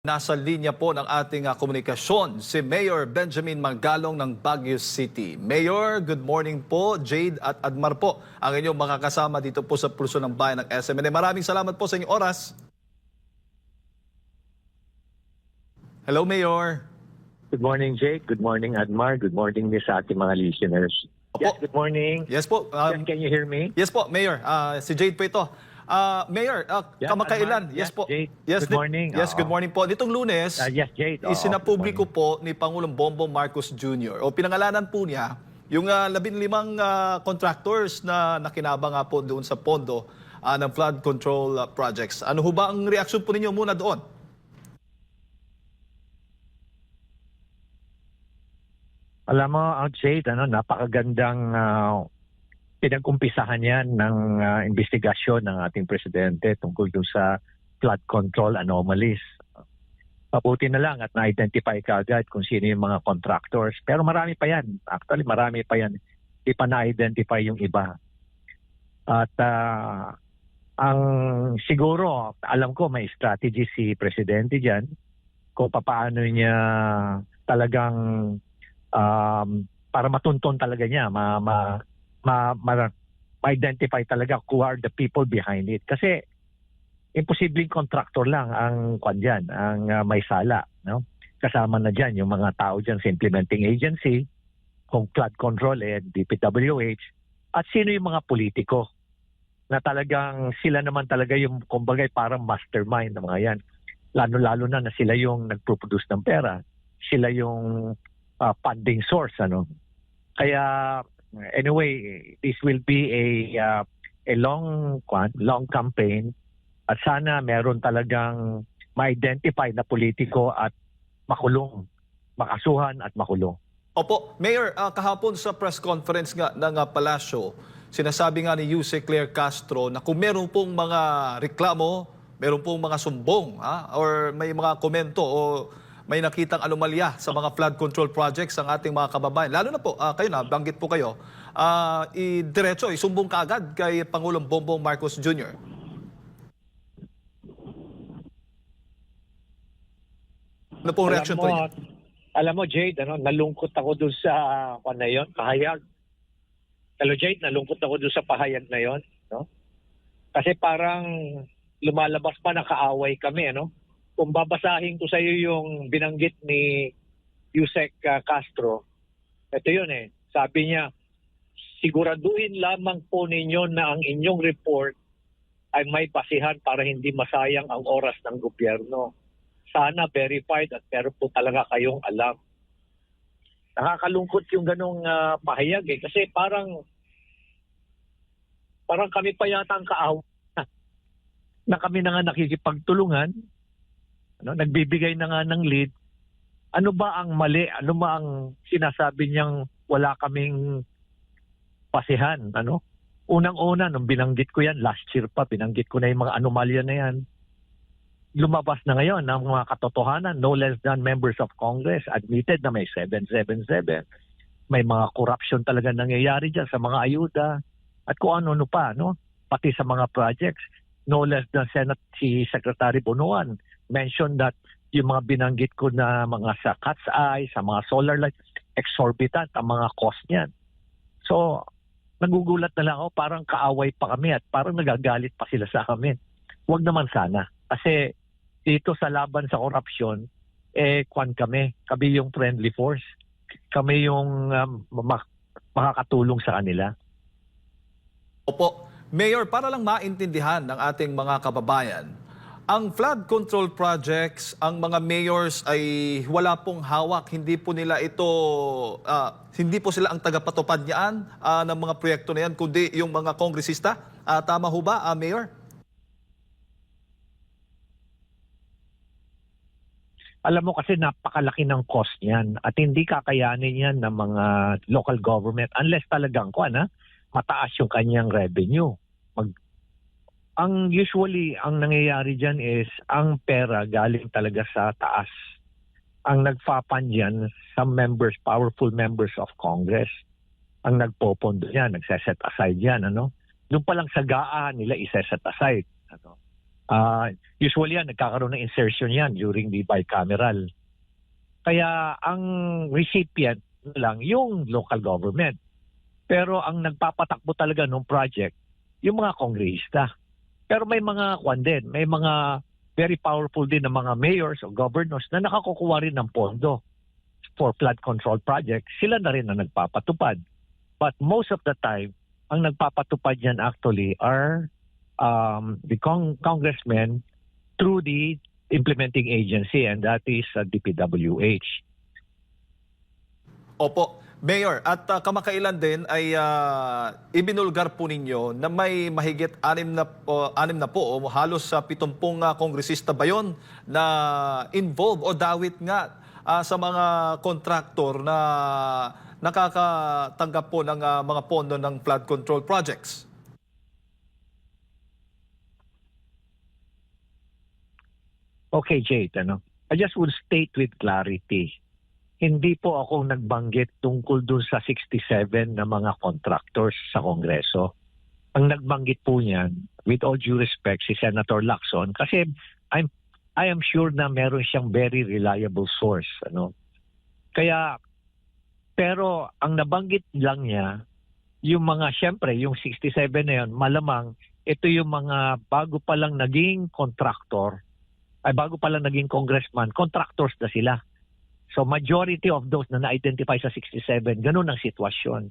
Nasa linya po ng ating komunikasyon si Mayor Benjamin Mangalong ng Baguio City. Mayor, good morning po. Jade at Admar po ang inyong makakasama dito po sa Pulso ng Bayan ng SMNA. Maraming salamat po sa inyong oras. Hello, Mayor. Good morning, Jake. Good morning, Admar. Good morning din sa ating mga listeners. Opo. Yes, good morning. Yes po. Can you hear me? Yes po, Mayor. Si Jade po ito. Mayor, Yeah, kamakailan. Admar. Yes po. Jade. Yes, Good morning. Yes, good morning po. Nitong Lunes, Yes, Jade. isinapubliko po ni Pangulong Bongbong Marcos Jr. o pinangalanan po niya yung 15 contractors na nakinabang nga po doon sa pondo ng flood control projects. Ano ho ba ang reaksyon po ninyo muna doon? Alam mo, Jade, napakagandang pinag-umpisahan yan ng investigasyon ng ating presidente tungkol doon sa flood control anomalies. Mabuti na lang at na-identify ka agad kung sino yung mga contractors. Pero marami pa yan. Actually, marami pa yan. Di pa na-identify yung iba. At ang siguro, alam ko may strategy si presidente dyan kung paano niya talagang para matunton talaga niya, ma-identify talaga who are the people behind it. Kasi imposibleng contractor lang ang kwan ang may sala. No? Kasama na dyan yung mga tao dyan sa implementing agency, kung flood control DPWH, at sino yung mga politiko na talagang sila naman talaga yung kumbagay parang mastermind ng mga yan. Lalo-lalo na sila yung nagproduce ng pera. Sila yung funding source. Kaya anyway, this will be a long campaign at sana meron talagang ma-identify na politiko at makulong, makasuhan at makulong. Opo, Mayor, kahapon sa press conference nga ng Palasyo, sinasabi nga ni Yuse Claire Castro na kung meron pong mga reklamo, meron pong mga sumbong, or may mga komento o may nakitang anomalya sa mga flood control projects ng ating mga kababayan. Lalo na po, kayo na, banggit po kayo, diretso, isumbong kaagad kay Pangulong Bongbong Marcos Jr. Ano pong reaction po niyo? Alam mo, Jade, nalungkot ako doon sa pahayag. Hello, Jade, nalungkot ako doon sa pahayag na yon. No? Kasi parang lumalabas pa na kaaway kami. Kung babasahin ko sa iyo yung binanggit ni Yusek Castro, ito yun Sabi niya, siguraduhin lamang po ninyo na ang inyong report ay may basihan para hindi masayang ang oras ng gobyerno. Sana verified at meron po talaga kayong alam. Nakakalungkot yung ganong pahayag kasi parang kami pa yata ang kaawa na kami na nga nakikipagtulungan, nagbibigay na nga ng lead. Ano ba ang mali? Ano ba ang sinasabi niyang wala kaming pasihan? Unang-una, nung binanggit ko yan, last year pa, binanggit ko na yung mga anomalya na yan. Lumabas na ngayon ng mga katotohanan, no less than members of Congress admitted na may 777. May mga corruption talaga nangyayari dyan sa mga ayuda at kung ano-ano pa, pati sa mga projects. No less than si Secretary Bonoan mentioned that yung mga binanggit ko na mga sa Cat's Eye, sa mga solar lights, exorbitant ang mga cost niyan. So, nagugulat na lang ako, parang kaaway pa kami at parang nagagalit pa sila sa amin. Huwag naman sana. Kasi dito sa laban sa korupsyon, kami yung friendly force. Kami yung makakatulong sa kanila. Opo. Mayor, para lang maintindihan ng ating mga kababayan, ang flood control projects, ang mga mayors ay wala pong hawak, hindi po nila ito, hindi po sila ang tagapatupad niyan ng mga proyekto na yan, kundi yung mga kongresista. Tama ho ba, Mayor? Alam mo kasi napakalaki ng cost niyan at hindi kakayanin yan ng mga local government unless talagang mataas yung kanyang revenue. Ang nangyayari dyan is ang pera galing talaga sa taas. Ang nagfapan dyan, some members, powerful members of Congress, ang nagpopondo yan, nagseset aside yan. Doon palang sa GAA nila iseset aside. Usually yan, nagkakaroon ng insertion yan during the bicameral. Kaya ang recipient lang yung local government. Pero ang nagpapatakbo talaga ng project, yung mga kongrehista. Pero may mga may mga very powerful din na mga mayors o governors na nakakukuha rin ng pondo for flood control project. Sila na rin ang nagpapatupad. But most of the time, ang nagpapatupad yan actually are the congressmen through the implementing agency, and that is DPWH. Opo, Mayor, at kamakailan din ay ibinulgar po ninyo na may mahigit 6 na po o halos sa 70 kongresista ba yun na involved o dawit nga sa mga kontraktor na nakakatanggap po ng mga pondo ng flood control projects. Okay, Jade, I just would state with clarity, hindi po ako nagbanggit tungkol dun sa 67 na mga contractors sa Kongreso. Ang nagbanggit po niyan, with all due respect, si Senator Lacson, kasi I am sure na meron siyang very reliable source. Kaya, pero ang nabanggit lang niya, yung mga, syempre, yung 67 na yun, malamang, ito yung mga bago pa lang naging contractor, bago pa lang naging congressman, contractors na sila. So majority of those na na-identify sa 67, ganun ang sitwasyon.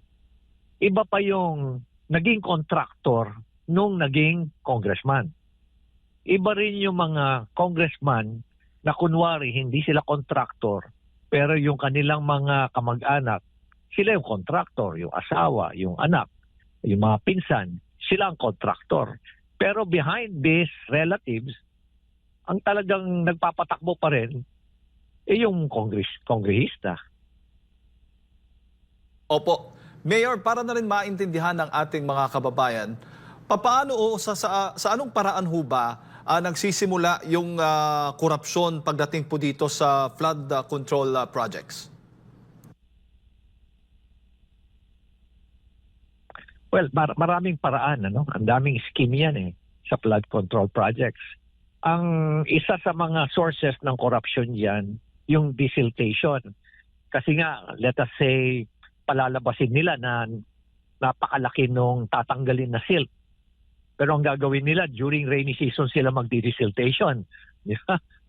Iba pa yung naging contractor nung naging congressman. Iba rin yung mga congressman na kunwari hindi sila contractor, pero yung kanilang mga kamag-anak, sila yung contractor, yung asawa, yung anak, yung mga pinsan, sila ang contractor. Pero behind these relatives, ang talagang nagpapatakbo pa rin yung kongrehista. Opo. Mayor, para na rin maintindihan ng ating mga kababayan, paano o sa anong paraan ho ba nagsisimula yung korupsyon pagdating po dito sa flood control projects? Well, maraming paraan. Ang daming scheme yan sa flood control projects. Ang isa sa mga sources ng corruption yan, yung desiltation. Kasi nga, let us say, palalabasin nila na napakalaki nung tatanggalin na silt. Pero ang gagawin nila, during rainy season sila magdi-desiltation.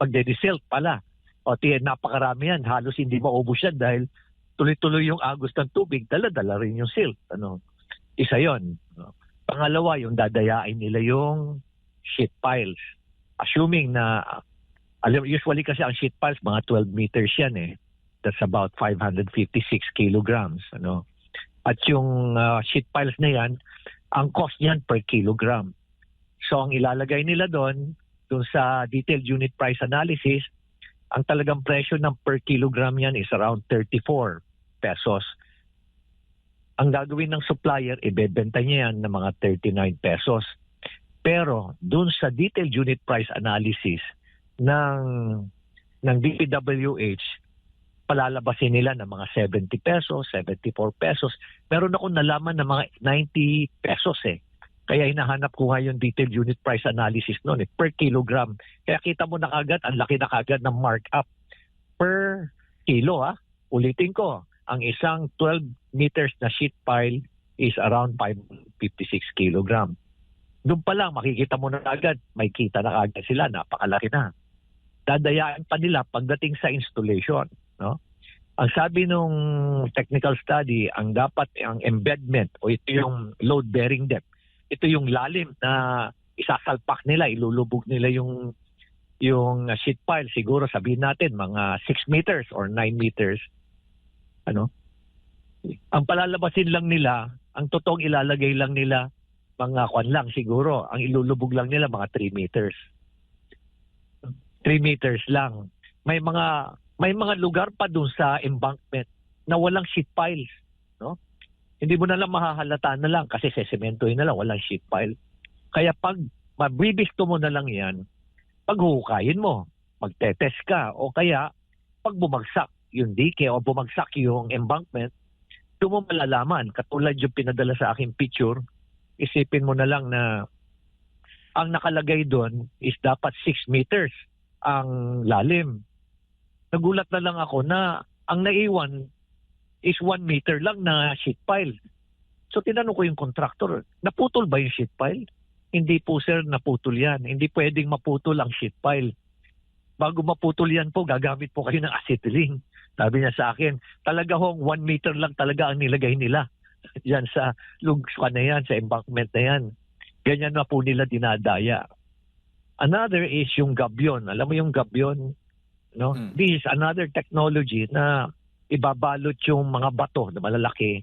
Pagde-desilt pala. O napakarami yan, halos hindi maubos yan dahil tuloy-tuloy yung agos ng tubig, dala-dala rin yung silt. Isa yon. Pangalawa, yung dadayain nila yung sheet piles. Assuming na, usually kasi ang sheet piles, mga 12 meters yan That's about 556 kilograms. At yung sheet piles na yan, ang cost niyan per kilogram. So ang ilalagay nila doon sa detailed unit price analysis, ang talagang presyo ng per kilogram yan is around 34 pesos. Ang gagawin ng supplier, ibebenta niya yan ng mga 39 pesos. Pero doon sa detailed unit price analysis ng DPWH, palalabasin nila ng mga 70 pesos, 74 pesos. Meron akong nalaman ng mga 90 pesos Kaya hinahanap ko nga yung detailed unit price analysis noon per kilogram. Kaya kita mo na kagad, ang laki na kagad ng markup per kilo. Ulitin ko, ang isang 12 meters na sheet pile is around 556 kilogram. Doon pa lang, makikita mo na agad, may kita na agad sila, napakalaki na. Dadayaan pa nila pagdating sa installation. Ang sabi nung technical study, ang embedment o ito yung load-bearing depth, ito yung lalim na isasalpak nila, ilulubog nila yung sheet pile, siguro sabihin natin mga 6 meters or 9 meters. Ang palalabasin lang nila, ang totoong ilalagay lang nila, mga lang siguro, ang ilulubog lang nila mga 3 meters. 3 meters lang. May mga lugar pa dun sa embankment na walang sheet piles. Hindi mo na lang mahahalata na lang kasi sesementohin na lang, walang sheet pile. Kaya pag mabibisto mo na lang yan, paghuhukayin mo, magtetest ka, o kaya pag bumagsak yung dike o bumagsak yung embankment, doon mo malalaman. Katulad yung pinadala sa aking picture, isipin mo na lang na ang nakalagay doon is dapat 6 meters ang lalim. Nagulat na lang ako na ang naiwan is 1 meter lang na sheet pile. So tinanong ko yung contractor, naputol ba yung sheet pile? Hindi po sir, naputol yan. Hindi pwedeng maputol ang sheet pile. Bago maputol yan po, gagamit po kayo ng acetylene. Sabi niya sa akin, talaga hong 1 meter lang talaga ang nilagay nila. Yan sa lugsuan na yan, sa embankment na yan. Ganyan na po nila dinadaya. Another is yung gabyon. Alam mo yung gabyon? No? This is another technology na ibabalot yung mga bato na malalaki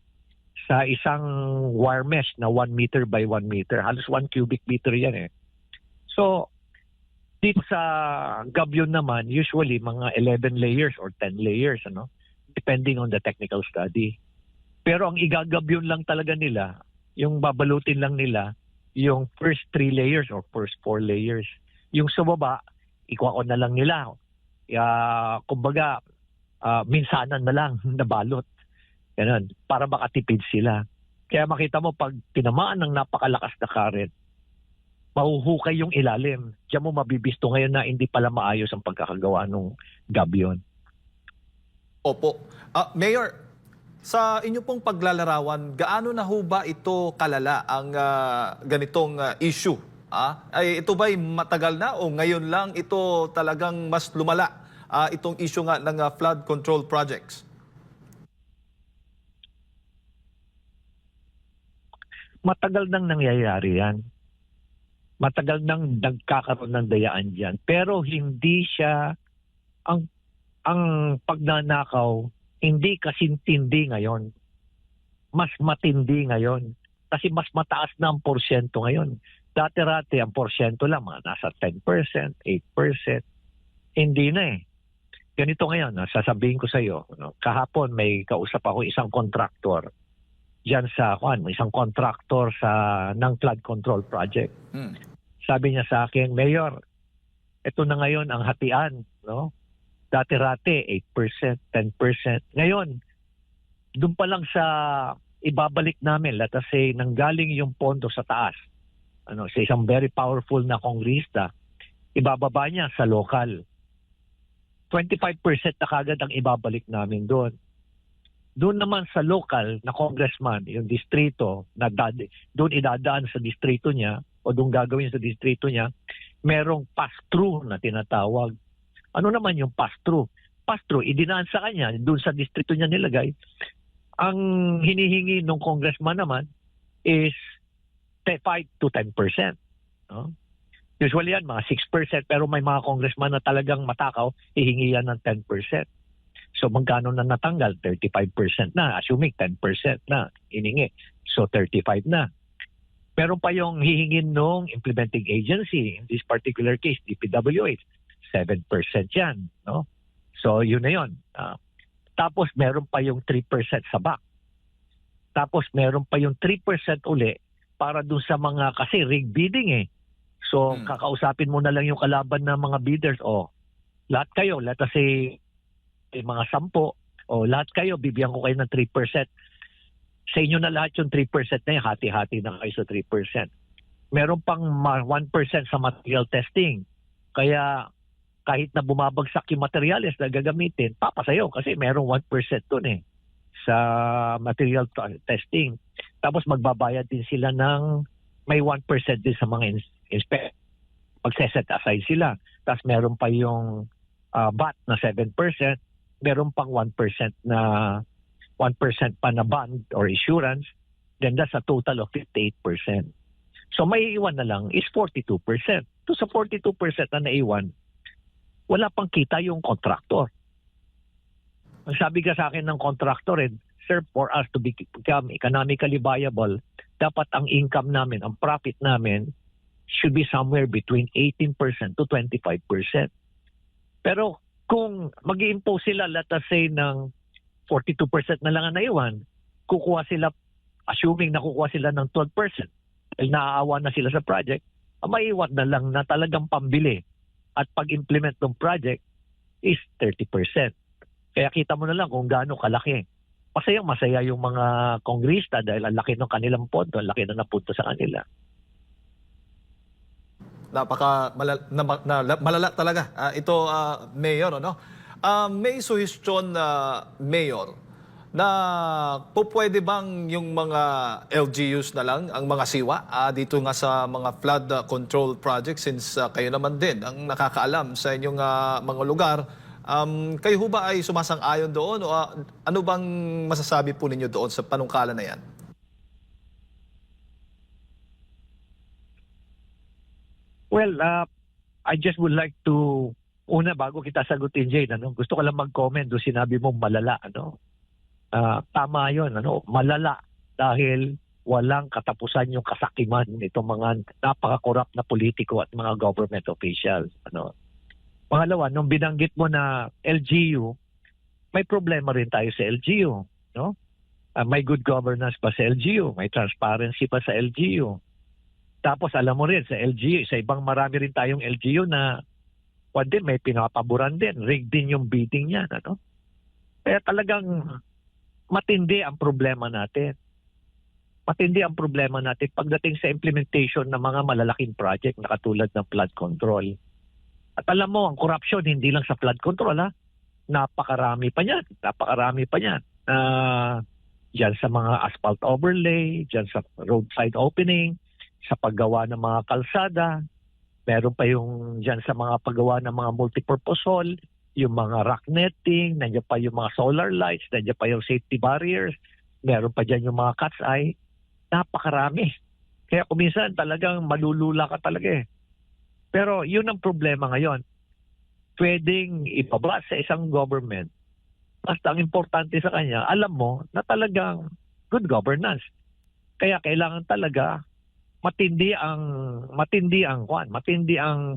sa isang wire mesh na 1 meter by 1 meter. Halos 1 cubic meter yan eh. So, dito sa gabyon naman, usually mga 11 layers or 10 layers, ano? Depending on the technical study. Pero ang igagabyon lang talaga nila, yung babalutin lang nila, yung first 3 layers or first 4 layers. Yung sa baba, ikuha ko na lang nila. Kumbaga, minsanan na lang nabalot. Ganun, para makatipid sila. Kaya makita mo, pag tinamaan ng napakalakas na current, mahuhukay yung ilalim. Diyan mo mabibisto ngayon na hindi pala maayos ang pagkakagawa ng gabyon. Opo. Mayor, sa inyo pong paglalarawan, gaano na ho ba ito kalala ang ganitong issue? Ay, ito ba'y matagal na o ngayon lang ito talagang mas lumala itong issue nga ng flood control projects? Matagal nang nangyayari yan. Matagal nang nagkakaroon ng dayaan dyan. Pero hindi siya, ang pagnanakaw, hindi kasintindi ngayon. Mas matindi ngayon. Kasi mas mataas na ang porsyento ngayon. Dati-rati ang porsyento lang, mga nasa 10%, 8%. Hindi na eh. Ganito ngayon, sasabihin ko sa iyo, kahapon may kausap ako isang kontraktor diyan sa isang kontraktor ng flood control project. Sabi niya sa akin, Mayor, ito na ngayon ang hatian, no? Dati-rati 8%, 10%. Ngayon, doon pa lang sa ibabalik namin, let us say, nanggaling yung pondo sa taas, sa isang very powerful na kongrista, ibababa niya sa local. 25% na kagad ang ibabalik namin doon. Doon naman sa local na congressman, yung distrito, doon idadaan sa distrito niya o doon gagawin sa distrito niya, merong pass-through na tinatawag. Ano naman yung pass-through? Pass-through, idinaan sa kanya, doon sa distrito niya nilagay. Ang hinihingi ng congressman naman is 5 to 10%. No? Usually yan, mga 6%, pero may mga congressman na talagang matakaw, hihingi yan ng 10%. So magkano na natanggal? 35% na, assuming 10% na hiningi. So 35 na. Meron pa yung hihingin ng implementing agency, in this particular case, DPWH, 7% yan. No? So yun na yun. Tapos meron pa yung 3% sa back. Tapos meron pa yung 3% uli para dun sa mga, kasi rig bidding eh. So kakausapin mo na lang yung kalaban ng mga bidders. Lahat kayo, let us say, mga 10, lahat kayo, bibigyan ko kayo ng 3%. Sa inyo na lahat yung 3% na yun, hati-hati na kayo sa 3%. Meron pang 1% sa material testing. Kaya kahit na bumabagsak yung materials na gagamitin, papasayo kasi merong 1% dun eh sa material testing. Tapos magbabayad din sila ng may 1% din sa mga inspect. Magseset aside sila. Tapos meron pa yung VAT na 7%, meron pang 1% na 1% pa na bond or insurance, then that's a total of 58%. So may iwan na lang is 42%. So sa 42% na naiwan, wala pang kita yung contractor. Ang sabi ka sa akin ng contractor, sir, for us to become economically viable, dapat ang income namin, ang profit namin, should be somewhere between 18% to 25%. Pero kung mag-i-impose sila, let us say, ng 42% na lang ang naiwan, kukuha sila, assuming nakukuha sila ng 12%, dahil naaawa na sila sa project, maiwan na lang na talagang pambili at pag-implement ng project is 30%. Kaya kita mo na lang kung gaano kalaki. Masaya yung mga kongrista dahil ang laki ng kanilang pondo, ang laki na napunto sa kanila. malala talaga. Ito, Mayor, ano? May suhestyon na Mayor na po pwede bang yung mga LGUs na lang ang mga siwa dito nga sa mga flood control projects since kayo naman din ang nakakaalam sa inyong mga lugar. Kayo ho ba ay sumasang-ayon doon o ano bang masasabi po ninyo doon sa panungkalan na yan? Well, I just would like to, una bago kita sagutin, Jane, gusto ko lang mag-comment doon sinabi mo malala. Tama yun, malala dahil walang katapusan yung kasakiman nitong mga napaka-corrupt na politiko at mga government officials. Pangalawa, nung binanggit mo na LGU, may problema rin tayo sa LGU. May good governance pa sa LGU, may transparency pa sa LGU. Tapos alam mo rin sa LGU, sa ibang marami rin tayong LGU na may pinapaboran din, rigged din yung bidding niyan. Kaya talagang matindi ang problema natin. Matindi ang problema natin pagdating sa implementation ng mga malalaking project na katulad ng flood control. At alam mo, ang corruption hindi lang sa flood control, napakarami pa niyan. Napakarami pa niyan. Diyan sa mga asphalt overlay, diyan sa roadside opening, sa paggawa ng mga kalsada, meron pa yung diyan sa mga paggawa ng mga multipurpose hall, yung mga rock netting, nandiyan pa yung mga solar lights, nandiyan pa yung safety barriers, meron pa dyan yung mga cat's eye. Napakarami. Kaya kuminsan talagang malulula ka talaga eh. Pero yun ang problema ngayon. Pwedeng ibaba sa isang government. Basta ang importante sa kanya, alam mo na talagang good governance. Kaya kailangan talaga matindi ang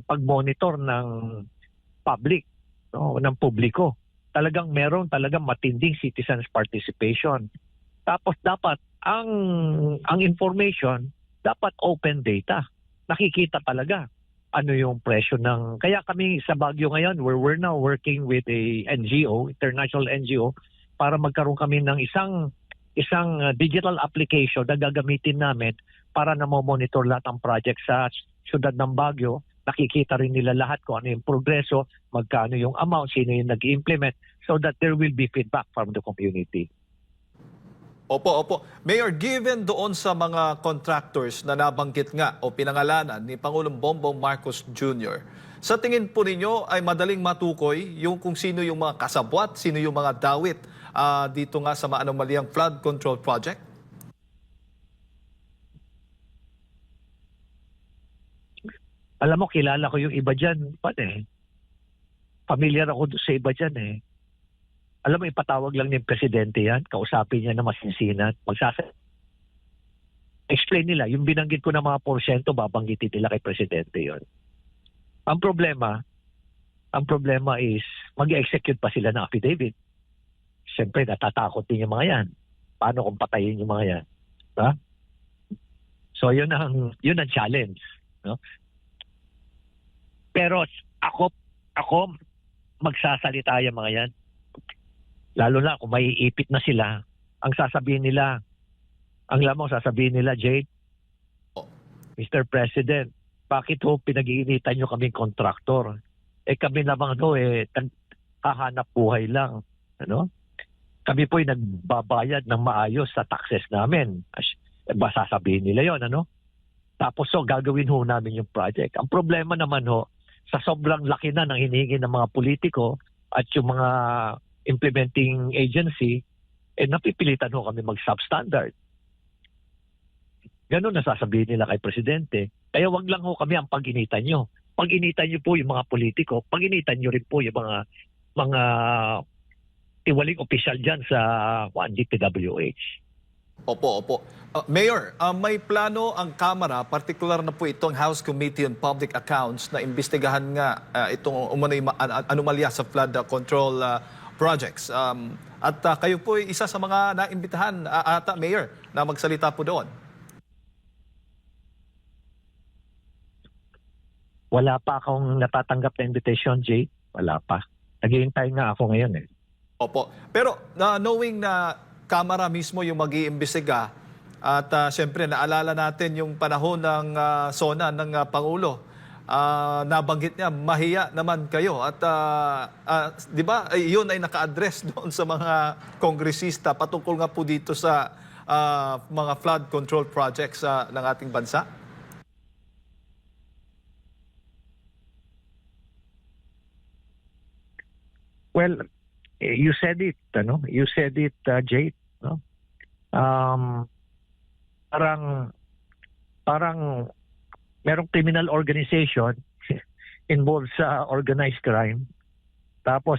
pag-monitor ng public. Ng publiko. Talagang meron talagang matinding citizens participation. Tapos dapat ang information dapat open data. Nakikita talaga ano yung presyo ng... Kaya kami sa Baguio ngayon, we're now working with a NGO, international NGO, para magkaroon kami ng isang digital application na gagamitin namin para na monitor lahat ng project sa syudad ng Baguio. Nakikita rin nila lahat kung ano yung progreso, magkano yung amount, sino yung nag-implement, so that there will be feedback from the community. Opo. Mayor, given doon sa mga contractors na nabanggit nga o pinangalanan ni Pangulong Bongbong Marcos Jr., sa tingin po ninyo ay madaling matukoy yung kung sino yung mga kasabwat, sino yung mga dawit dito nga sa maanomaliang flood control project? Alam mo, kilala ko yung iba dyan. Familiar ako sa iba dyan eh. Alam mo, ipatawag lang ng presidente yan. Kausapin niya na masinsinan. Explain nila. Yung binanggit ko na mga porsyento, babanggitin nila kay presidente yon. Ang problema is, mag-execute pa sila ng affidavit. Siyempre, natatakot din yung mga yan. Paano kung patayin yung mga yan? So, yun ang challenge. Pero ako magsasalita yung mga yan. Lalo na kung may ipit na sila, ang sasabihin nila, Jade, Mr. President, bakit ho pinag-iinitan nyo kaming kontraktor? Kami naman hahanap buhay lang. Kami po'y nagbabayad ng maayos sa taxes namin. Sasabihin nila yon, Tapos gagawin ho namin yung project. Ang problema naman sa sobrang laki na ng hinihingi ng mga politiko at yung mga implementing agency, napipilitan kami mag-substandard. Ganun na sasabihin nila kay Presidente. Kaya wag lang kami ang pag-initan nyo. Pag-initan nyo po yung mga politiko, pag-initan nyo rin po yung mga tiwaling opisyal dyan sa DPWH. Opo. Mayor, may plano ang Kamara, partikular na po itong House Committee on Public Accounts na imbestigahan nga itong anomalya sa flood control projects. At kayo po ay isa sa mga naimbitahan ata, Mayor, na magsalita po doon. Wala pa akong natatanggap na invitation, Jay. Wala pa. Naghihintay nga ako ngayon eh. Opo. Pero knowing na Kamara mismo yung mag-iimbestiga at siyempre naalala natin yung panahon ng SONA ng Pangulo. nabanggit niya, mahiya naman kayo. At di ba, yun ay naka-address doon sa mga kongresista patungkol nga po dito sa mga flood control projects ng ating bansa? Well, you said it, ano? You said it, Jade, no? Um, parang parang merong criminal organization involved sa organized crime. Tapos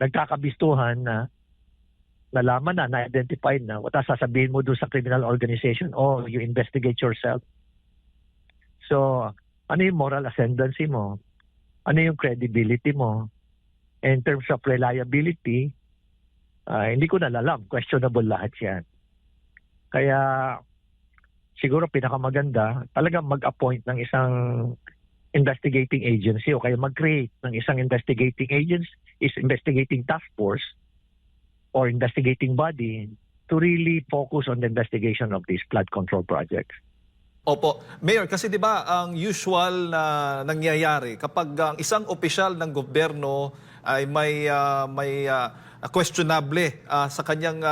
nagkakabistuhan na nalaman na, na-identified na, what sasabihin mo doon sa criminal organization? Oh, you investigate yourself. So, ano yung moral ascendancy mo? Ano yung credibility mo? In terms of reliability, hindi ko nalalam. Questionable lahat yan. Kaya, siguro pinakamaganda, talagang mag-appoint ng isang investigating agency o kaya mag-create ng isang investigating task force or investigating body to really focus on the investigation of these flood control projects. Opo. Mayor, kasi 'di ba ang usual na nangyayari kapag ang isang opisyal ng gobyerno ay may questionable sa kanyang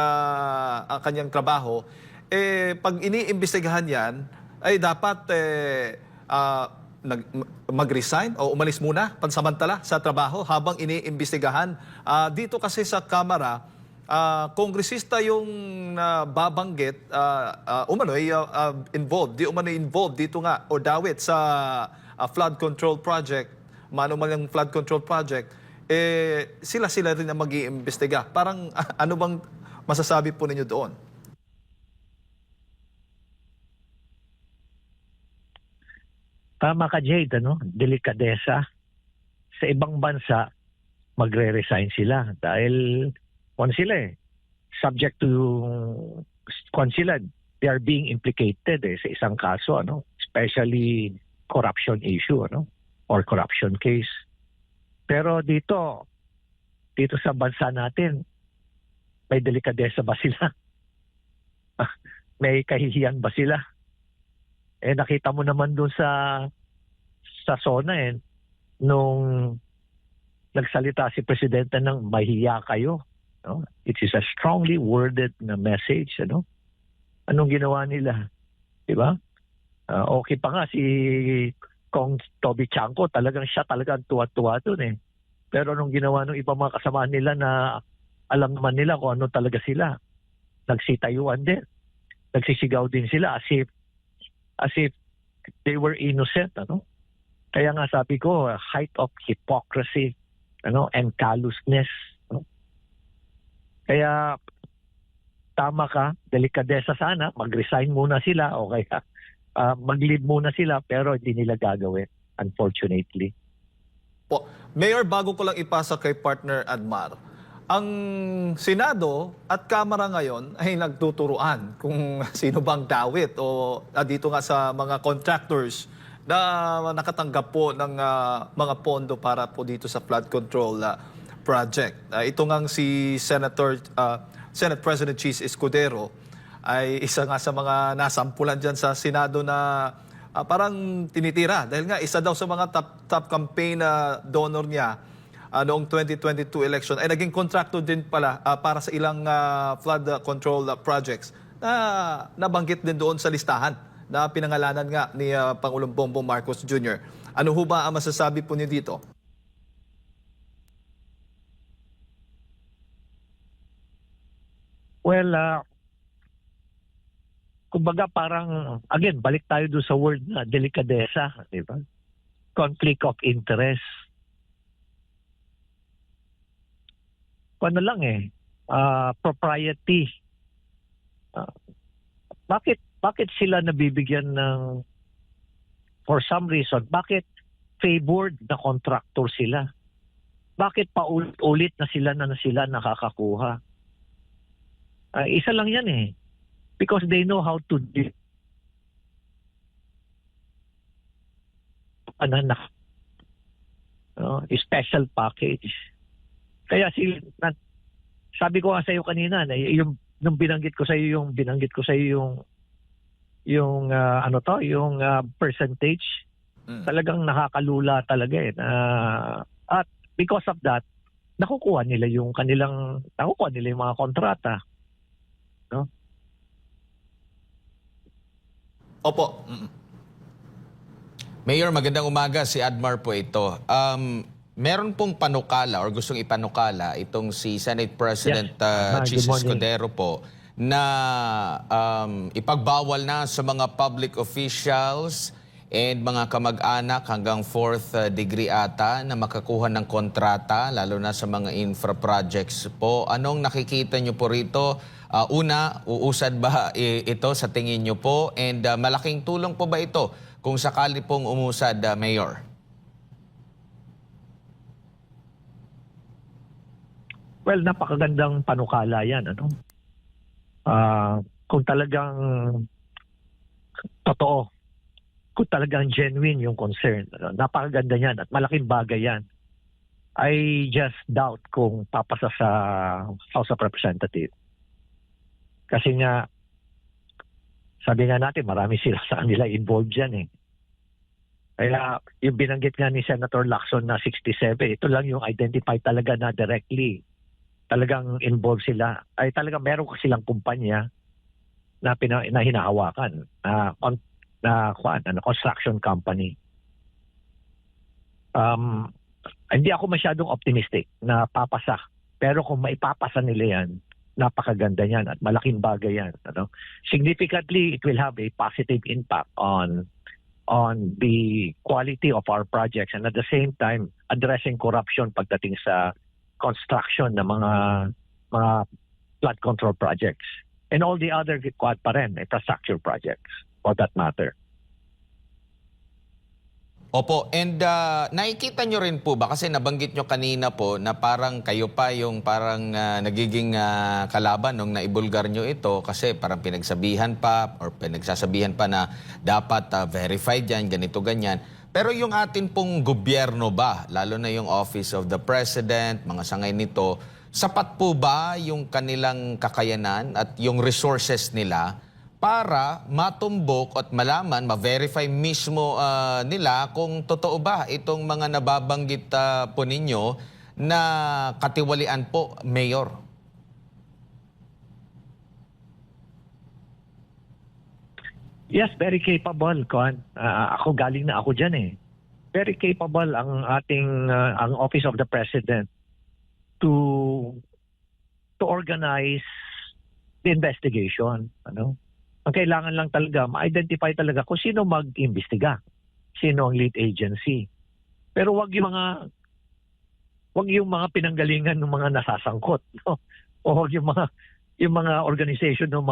trabaho, pag iniimbestigahan 'yan ay dapat mag-resign o umalis muna pansamantala sa trabaho habang iniimbestigahan. Dito kasi sa Kamara, kongresista yung babanggit involved dito nga o dawit sa flood control project, manumalang flood control project, sila rin ang mag-iimbestiga. Parang ano bang masasabi po ninyo doon? Tama ka, Jade, ano? Delikadesa. Sa ibang bansa, magre-resign sila dahil subject to they are being implicated sa isang kaso, ano, especially corruption issue, ano, or corruption case. Pero dito sa bansa natin, may delikadesa ba sila? May kahihiyan ba sila? Nakita mo naman doon sa SONA nung nagsalita si Presidente ng mahiya kayo. No? It is a strongly worded na message. Ano? Anong ginawa nila? Diba? Okay pa nga si Kong Toby Chanco, siya talagang tuwa-tuwa doon . Pero anong ginawa ng ibang mga kasamahan nila na alam naman nila kung ano talaga sila? Nagsitayuan din. Nagsisigaw din sila as if they were innocent. Ano? Kaya nga sabi ko, height of hypocrisy, ano, and callousness. Kaya tama ka, delikadesa sana, mag-resign muna sila o kaya mag-leave muna sila pero hindi nila gagawin, unfortunately. Po, Mayor, bago ko lang ipasa kay partner Admar, ang Senado at Kamara ngayon ay nagtuturuan kung sino bang dawit o dito nga sa mga contractors na nakatanggap po ng mga pondo para po dito sa flood control project. Ito ngang si Senate President Cheese Escudero ay isa nga sa mga nasampulan dyan sa Senado na parang tinitira. Dahil nga isa daw sa mga top campaign donor niya noong 2022 election ay naging contractor din pala para sa ilang flood control projects na nabanggit din doon sa listahan na pinangalanan nga ni Pangulong Bongbong Marcos Jr. Ano ho ba ang masasabi po niyo dito? Well, kumbaga parang, again, balik tayo doon sa word na delikadesa, di ba? Conflict of interest. Ano lang propriety. Bakit sila nabibigyan ng, for some reason, bakit favored na contractor sila? Bakit paulit-ulit na sila nakakakuha? Isa lang yan because they know how to do special package. Kaya sabi ko nga sa iyo kanina na nung binanggit ko sa iyo yung percentage Talagang nakakalula talaga eh. At because of that, nakukuha nila yung mga kontrata. No? Opo. Mayor, magandang umaga. Si Admar po ito. Meron pong panukala or gustong ipanukala itong si Senate President Good Chis morning. Escudero po na ipagbawal na sa mga public officials and mga kamag-anak hanggang 4th degree ata na makakuha ng kontrata, lalo na sa mga infra projects po. Anong nakikita nyo po rito? Una, uusad ba ito sa tingin nyo po? And malaking tulong po ba ito kung sakali pong umusad, Mayor? Well, napakagandang panukala yan. Kung talagang totoo, kung talagang genuine yung concern, napakaganda yan at malaking bagay yan. I just doubt kung papasa sa House of Representatives. Kasi nga, sabi nga natin, marami sila sa kanila involved dyan eh. Kaya yung binanggit nga ni Senator Lacson na 67, ito lang yung identified talaga na directly talagang involved sila. Ay talagang meron silang kumpanya na hinahawakan na construction company. Hindi ako masyadong optimistic na papasa. Pero kung maipapasa nila yan, napakaganda yan at malaking bagay yan. Significantly, it will have a positive impact on the quality of our projects and at the same time, addressing corruption pagdating sa construction ng mga flood control projects and all the other infrastructure projects for that matter. Opo, and nakikita nyo rin po ba, kasi nabanggit nyo kanina po na parang kayo pa yung parang nagiging kalaban nung naibulgar nyo ito kasi parang pinagsabihan pa or pinagsasabihan pa na dapat verified yan, ganito, ganyan. Pero yung atin pong gobyerno ba, lalo na yung Office of the President, mga sangay nito, sapat po ba yung kanilang kakayanan at yung resources nila para matumbok at malaman, ma-verify mismo nila kung totoo ba itong mga nababanggit po ninyo na katiwalian po, Mayor? Yes, very capable, Con. Ako galing na ako dyan eh. Very capable ang ating ang Office of the President to organize the investigation. Ang kailangan lang talaga, ma-identify talaga kung sino mag-imbestiga, sino ang lead agency. Pero wag yung mga pinanggalingan ng mga nasasangkot, no? O wag yung mga organization ng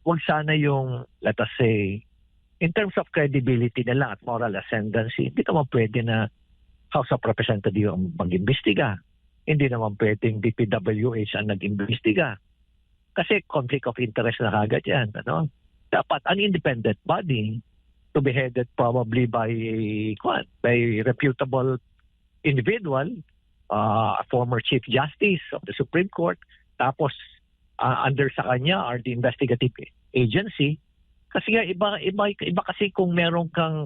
wag sana yung, let us say, in terms of credibility na lang at moral ascendancy, hindi naman pwede na House of Representatives ang mag-imbestiga. Hindi naman pwedeng DPWH ang nag-imbestiga. Kasi conflict of interest na kagad yan. Dapat an independent body to be headed probably by a reputable individual, a former Chief Justice of the Supreme Court, tapos under sa kanya are the investigative agency. Kasi nga iba kasi kung meron kang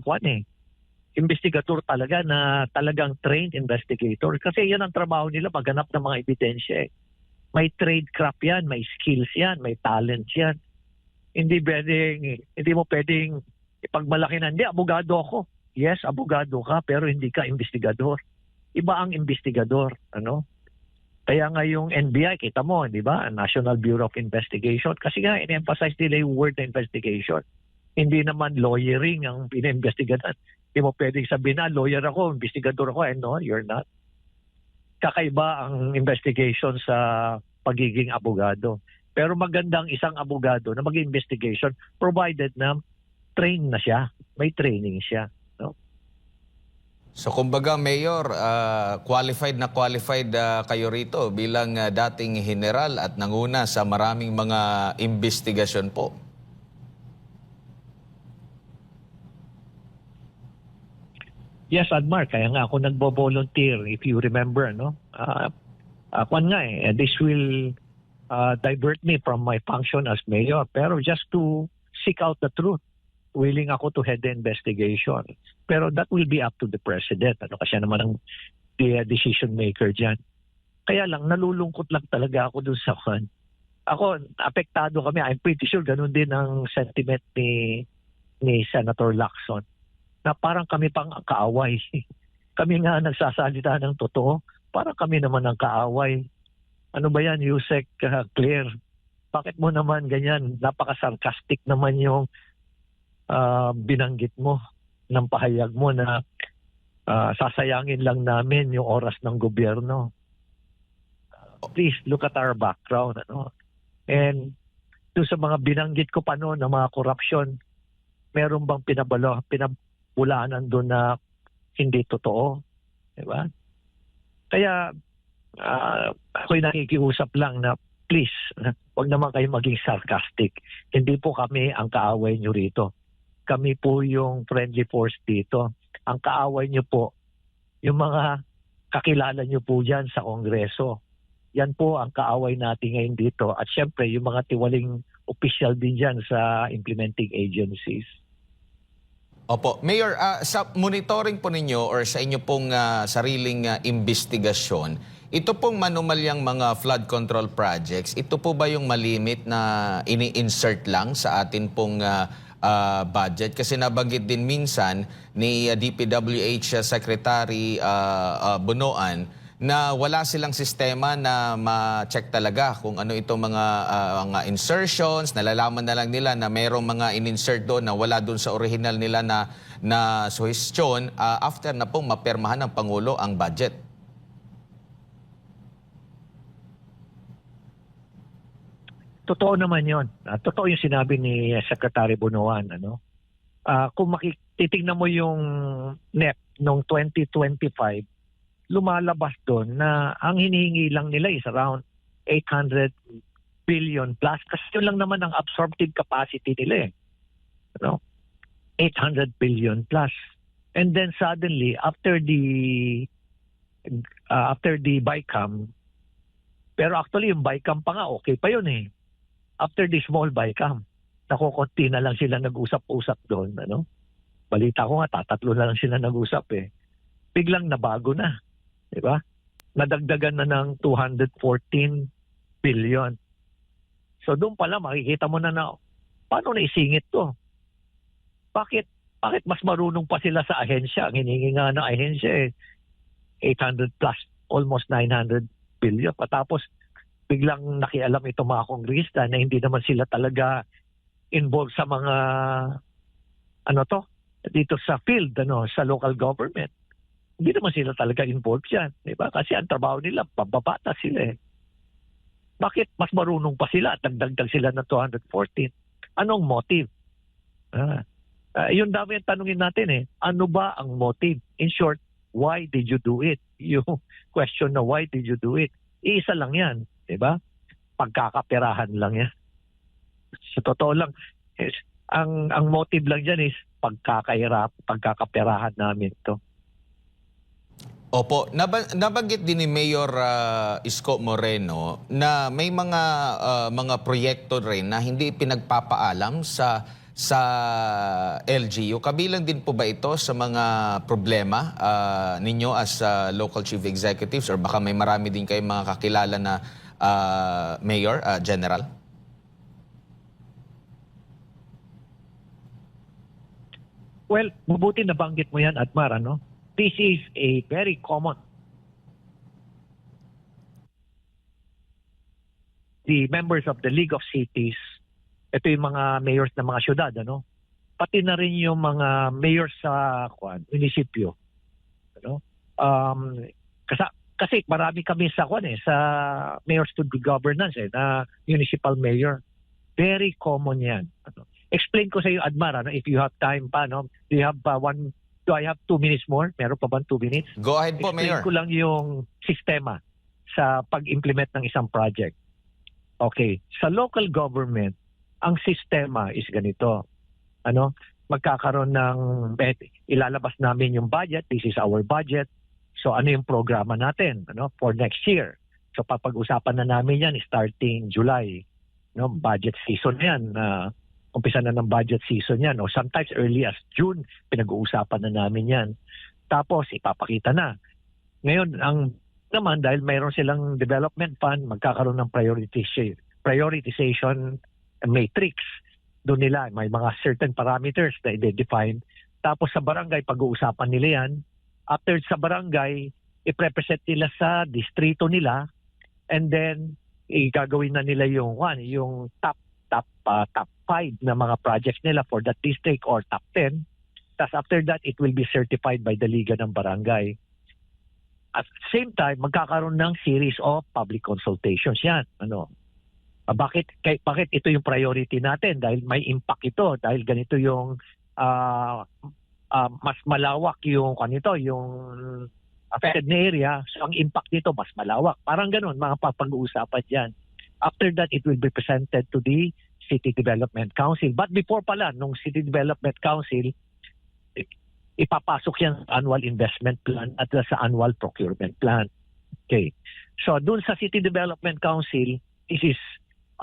investigator talaga na talagang trained investigator. Kasi yan ang trabaho nila, maghanap ng mga ebidensya. May trade craft yan, may skills yan, may talent yan. Hindi mo pwedeng ipagmalaki na, hindi, abogado ako. Yes, abogado ka, pero hindi ka investigador. Iba ang investigador. Kaya nga yung NBI, kita mo, di ba? National Bureau of Investigation. Kasi nga, in-emphasize nila yung word na investigation. Hindi naman lawyering ang pina-investigatan. Hindi mo pwedeng sabihin na, lawyer ako, investigador ako. No, you're not. Kakaiba ang investigation sa pagiging abogado. Pero magandang isang abogado na mag-investigation provided na trained na siya, may training siya. So kumbaga, Mayor, qualified kayo rito bilang dating general at nanguna sa maraming mga investigasyon po. Yes, Admar, kaya nga ako nagbo-volunteer, if you remember, this will divert me from my function as mayor, pero just to seek out the truth, willing ako to head the investigation. Pero that will be up to the president. Kasi naman ang decision maker dyan. Kaya lang, nalulungkot lang talaga ako dun sa kan. Ako, apektado kami. I'm pretty sure ganun din ang sentiment ni Senator Lacson na parang kami pang kaaway. Kami nga nagsasalita ng totoo. Parang kami naman ang kaaway. Ano ba yan, Yusek Claire? Bakit mo naman ganyan? Napaka-sarcastic naman yung binanggit mo ng pahayag mo na sasayangin lang namin yung oras ng gobyerno. Please look at our background. And doon sa mga binanggit ko pa noon ng mga korupsyon, meron bang pinabulaanan doon na hindi totoo? Diba? Kaya ako'y nakikiusap lang na please, huwag naman kayo maging sarcastic. Hindi po kami ang kaaway nyo rito. Kami po yung friendly force dito. Ang kaaway nyo po, yung mga kakilala nyo po dyan sa Kongreso. Yan po ang kaaway natin ngayon dito. At syempre, yung mga tiwaling official din dyan sa implementing agencies. Opo. Mayor, sa monitoring po ninyo or sa inyo pong sariling investigasyon, ito pong manumalyang mga flood control projects, ito po ba yung malimit na ini-insert lang sa atin pong budget? Kasi nabanggit din minsan ni DPWH Secretary Bunoan na wala silang sistema na ma-check talaga kung ano itong mga insertions, nalalaman na lang nila na mayroong mga in-insert doon na wala doon sa original nila na suhestyon after na pong mapermahan ng Pangulo ang budget. Totoo naman yon. Totoo yung sinabi ni Secretary Bunoan. Kung titignan mo yung NEP noong 2025, lumalabas doon na ang hinihingi lang nila is around 800 billion plus. Kasi yun lang naman ang absorptive capacity nila . 800 billion plus. And then suddenly, after the BICAM, pero actually yung BICAM pa nga, okay pa yun . After the small BICAM, nakukunti na lang sila nag-usap-usap doon. Balita ko nga, tatatlo na lang sila nag-usap . Biglang nabago na. Diba? Nadagdagan na ng 214 billion. So doon pala makikita mo na paano naisingit to? Bakit mas marunong pa sila sa ahensya? Ang hiningi nga ng ahensya 800 plus, almost 900 billion. Patapos biglang nakialam itong mga kongrista na hindi naman sila talaga involved sa mga dito sa field, sa local government. Hindi naman sila talaga involved yan. Diba? Kasi ang trabaho nila, pababata sila . Bakit mas marunong pa sila at nagdagdag sila ng 214? Anong motive? Yun dami yung tanungin natin . Ano ba ang motive? In short, why did you do it? Yung question na why did you do it? Iisa lang yan. Diba? Pagkakaperahan lang yan. Sa totoo lang, ang motive lang dyan is pagkakaperahan namin to. Opo, nabanggit din ni Mayor Isko Moreno na may mga proyekto rin na hindi pinagpapaalam sa LGU. Kabilang din po ba ito sa mga problema ninyo as local chief executives or baka may marami din kayong mga kakilala na Mayor, General? Well, mabuti nabanggit mo yan, Admar. This is a very common. The members of the League of Cities, ito yung mga mayors ng mga syudad, pati na rin yung mga mayors sa munisipyo. Kasi marami kami sa sa mayors to good governance na municipal mayor. Very common yan. Explain ko sa iyo, Admar, if you have time pa, do you have do I have 2 minutes more? Meron pa ba 2 minutes? Go ahead po, Mayor. Explain ko lang yung sistema sa pag-implement ng isang project. Okay. Sa local government, ang sistema is ganito. Magkakaroon ng, ilalabas namin yung budget. This is our budget. So ano yung programa natin for next year? So papag-usapan na namin yan starting July. Budget season yan. umpisa na ng budget season yan. O sometimes early as June, pinag-uusapan na namin yan. Tapos ipapakita na. Ngayon, naman dahil mayroon silang development fund, magkakaroon ng prioritization matrix. Doon nila, may mga certain parameters na i-define. Tapos sa barangay, pag-uusapan nila yan. After sa barangay, i-represent nila sa distrito nila. And then, gagawin na nila yung top 5 na mga projects nila for that district or top 10. Tapos after that, it will be certified by the Liga ng Barangay. At the same time, magkakaroon ng series of public consultations yan. Bakit ito yung priority natin? Dahil may impact ito. Dahil ganito yung mas malawak yung affected na area. So ang impact nito mas malawak. Parang ganun, mga papag-uusapan dyan. After that, it will be presented to the City Development Council. But before pala, nung City Development Council, ipapasok yan sa annual investment plan at sa annual procurement plan. Okay. So dun sa City Development Council, this is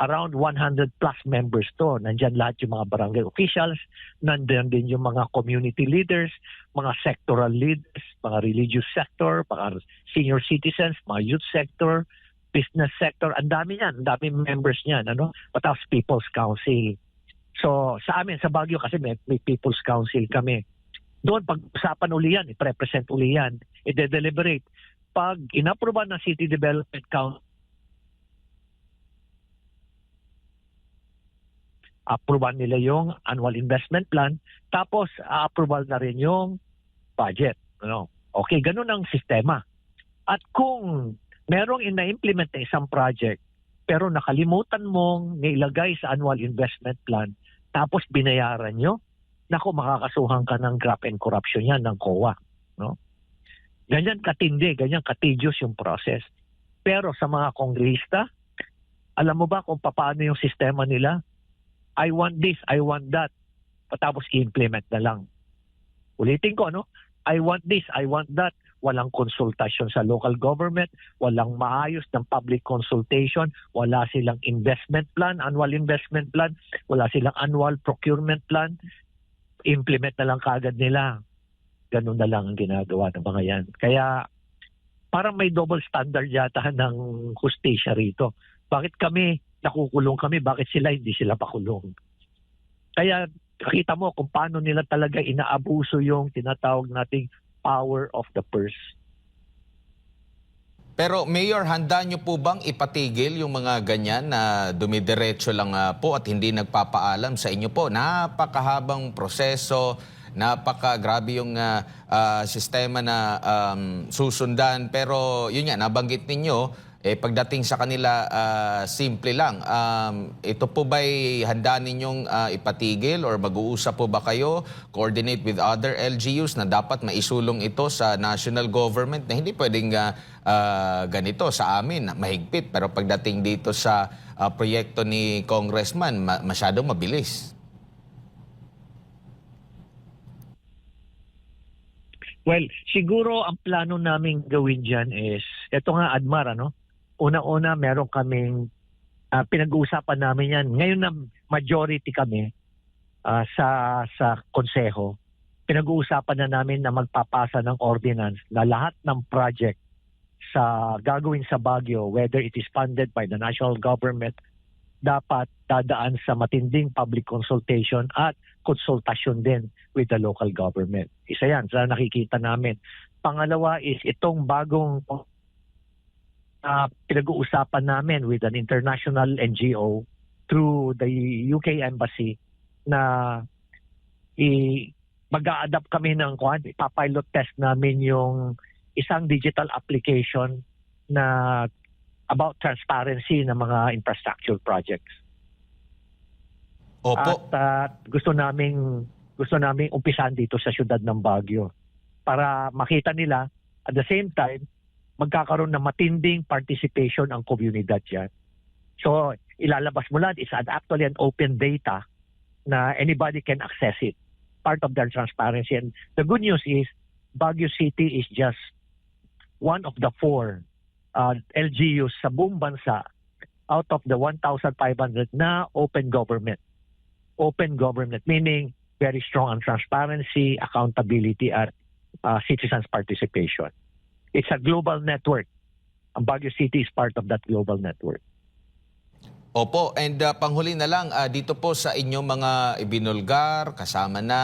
around 100 plus members to. Nandyan lahat yung mga barangay officials, nandyan din yung mga community leaders, mga sectoral leaders, mga religious sector, mga senior citizens, mga youth sector, business sector. Ang dami yan, ang dami members niyan. Tapos People's Council. So sa amin, sa Baguio kasi may People's Council kami. Doon pag-usapan uli yan, i-represent uli yan, i-deliberate. Pag inaproban ng City Development Council, approval nila yung annual investment plan, tapos approval na rin yung budget. Okay, ganun ang sistema. At kung merong ina-implement na isang project, pero nakalimutan mong nilagay sa annual investment plan, tapos binayaran nyo, naku, makakasuhan ka ng graft and corruption yan ng COA. Ganyan katindi, ganyan katidyos yung process. Pero sa mga kongrehista, alam mo ba kung paano yung sistema nila? I want this, I want that. Patapos i-implement na lang. Ulitin ko, I want this, I want that. Walang konsultasyon sa local government, walang maayos ng public consultation, wala silang investment plan, annual investment plan, wala silang annual procurement plan. Implement na lang kaagad nila. Ganun na lang ang ginagawa ng mga yan. Kaya parang may double standard yata ng hustisya rito. Bakit kami nakukulong kami, bakit hindi sila pakulong? Kaya nakita mo kung paano nila talaga inaabuso yung tinatawag nating power of the purse. Pero Mayor, handa nyo po bang ipatigil yung mga ganyan na dumidiretso lang po at hindi nagpapaalam sa inyo po? Napakahabang proseso, napakagrabe yung sistema na susundan. Pero yun nga, nabanggit ninyo, pagdating sa kanila, simple lang. Ito po ba'y handa ninyong ipatigil or mag-uusap po ba kayo, coordinate with other LGUs na dapat maisulong ito sa national government na hindi pwedeng ganito sa amin, mahigpit. Pero pagdating dito sa proyekto ni Congressman, masyadong mabilis. Well, siguro ang plano namin gawin dyan is, ito nga Admar, una-una meron kaming pinag-uusapan namin yan. Ngayon na majority kami sa konseho, pinag-uusapan na namin na magpapasa ng ordinance na lahat ng project sa gagawin sa Baguio, whether it is funded by the national government, dapat dadaan sa matinding public consultation at konsultasyon din with the local government. Isa yan sa nakikita namin. Pangalawa is itong bagong pinag-uusapan namin with an international NGO through the UK Embassy na mag-a-adapt kami ng ipapilot test namin yung isang digital application na about transparency ng mga infrastructure projects. Opo. At gusto namin umpisan dito sa siyudad ng Baguio para makita nila at the same time magkakaroon ng matinding participation ang komunidad dyan. So, ilalabas mo lang, it's actually an open data na anybody can access it. Part of their transparency. And the good news is, Baguio City is just one of the 4 LGUs sa buong bansa out of the 1,500 na open government. open government, meaning very strong on transparency, accountability, at citizens' participation. It's a global network. Ang Baguio City is part of that global network. Opo, and panghuli na lang, dito po sa inyong mga ibinulgar, kasama na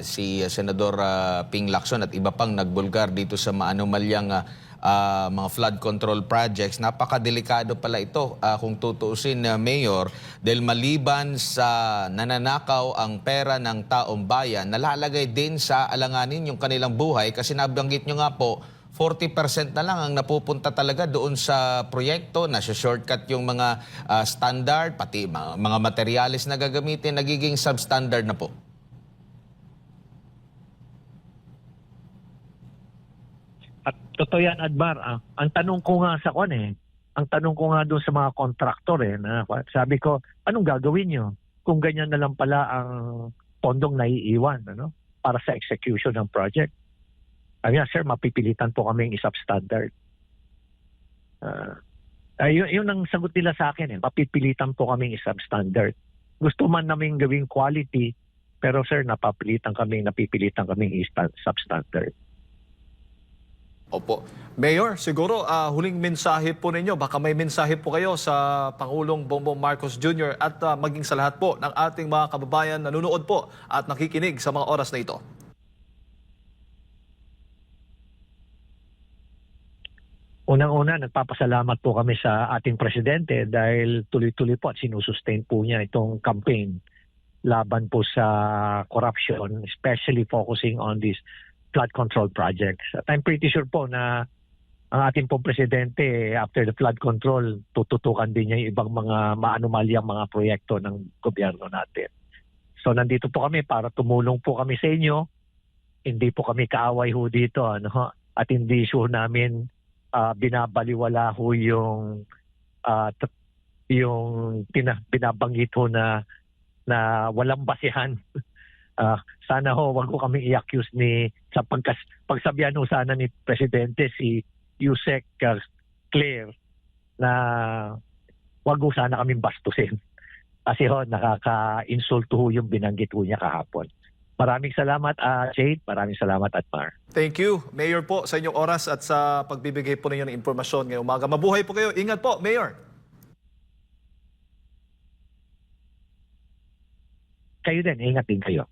si Senador Ping Lacson at iba pang nagbulgar dito sa maanumalyang mga flood control projects. Napakadelikado pala ito kung tutuusin, Mayor, dahil maliban sa nananakaw ang pera ng taong bayan, nalalagay din sa alanganin yung kanilang buhay kasi nabanggit nyo nga po, 40% na lang ang napupunta talaga doon sa proyekto, nasa-shortcut yung mga standard, pati mga materyales na gagamitin, nagiging substandard na po. At totoo yan, Admar. Ang tanong ko nga ang tanong ko nga doon sa mga kontraktor na sabi ko, anong gagawin nyo kung ganyan na lang pala ang pondong naiiwan para sa execution ng project? Sabi nga, sir, mapipilitan po kaming i-substandard. Yun ang sagot nila sa akin. Mapipilitan po kaming i-substandard. Gusto man namin gawing quality, pero sir, napipilitan kaming i-substandard. Opo. Mayor, siguro huling mensahe po ninyo. Baka may mensahe po kayo sa Pangulong Bongbong Marcos Jr. at maging sa lahat po ng ating mga kababayan na nanonood po at nakikinig sa mga oras na ito. Unang-una, nagpapasalamat po kami sa ating presidente dahil tuloy-tuloy po at sinusustain po niya itong campaign laban po sa corruption, especially focusing on these flood control projects. At I'm pretty sure po na ang ating pong presidente, after the flood control, tututukan din niya yung ibang mga maanumalyang mga proyekto ng gobyerno natin. So nandito po kami para tumulong po kami sa inyo. Hindi po kami kaaway ho dito. At hindi sure namin binabaliwala ho yung binabanggit ho na walang basihan. Sana ho wag ko kami i-accuse sa pagsabihan ho sana ni Presidente si Yusek Claire na wag ho sana kaming bastusin. Kasi ho nakaka-insulto ho yung binanggit ho niya kahapon. Maraming salamat, Jade. Maraming salamat, Atmar. Thank you, Mayor po, sa inyong oras at sa pagbibigay po ninyo ng impormasyon ngayong umaga. Mabuhay po kayo. Ingat po, Mayor. Kayo din. Ingat din kayo.